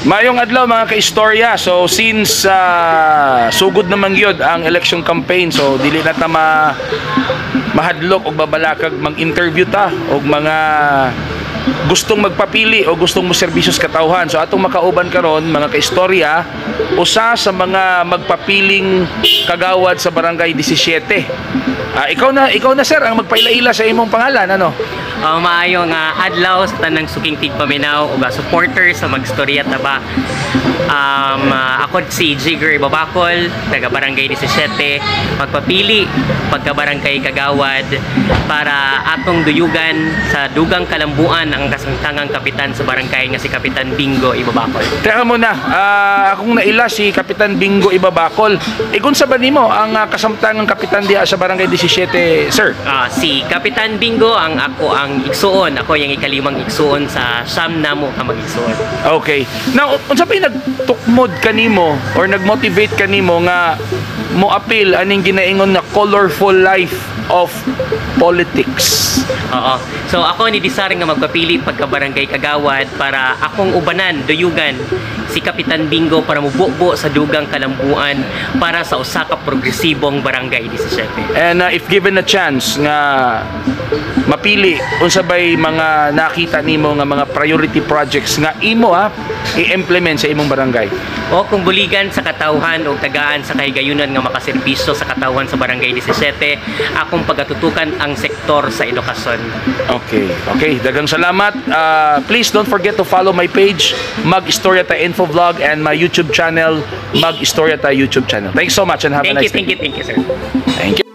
Mayong adlaw mga kaistorya. So since sugod naman gyud ang election campaign, so dili na ta mahadlok og babalakag mag-interview ta og mga gustong magpapili o gustong mo serbisyo sa katawhan. So atong makauban karon mga kaistorya, usa sa mga magpapiling kagawad sa barangay 17. Ikaw na sir ang magpaila-ila sa imong pangalan, ano? Maayo nga adlaw sa tanang suking tigpaminaw o supporter sa magstorya taba. Ako si Jigger Ibabakol, taga Barangay 17, magpapili pagka-barangay kagawad para atong duyugan sa dugang kalambuan ang kasamtangang kapitan sa barangay nga si Kapitan Bingo Ibabakol. Teka muna, akong naila si Kapitan Bingo Ibabakol. Kung sa ba nimo ang kasamtangang kapitan diha sa Barangay 17, sir? Si Kapitan Bingo ang igsuon. Ako yung ikalimang igsuon sa siyam na mo ka mag-igsuon. Okay. Now, unsa pa nagtukmod kanimo or nagmotivate kanimo nga mo appeal aning ginaingon na colorful life of politics? Oo. So ako ni Disar nga magpapili pagka-barangay kagawad para akong ubanan, duyugan si Kapitan Bingo para mubuo sa dugang kalambuan para sa usa ka progresibong barangay 17. And if given a chance nga mapili unsa bay mga nakita nimo nga mga priority projects nga imo i-implement sa imong barangay? O kung buligan sa katawhan o tagaan sa kahigayunan nga makaserbisyo sa katawhan sa barangay 17, akong pagatutukan ang sektor sa edukasyon. Okay, daghang salamat. Please don't forget to follow my page Mag-Istorya Ta Info Vlog and my YouTube channel Mag-Istorya Ta YouTube channel. Thanks so much and have a nice day. Thank you sir. Thank you.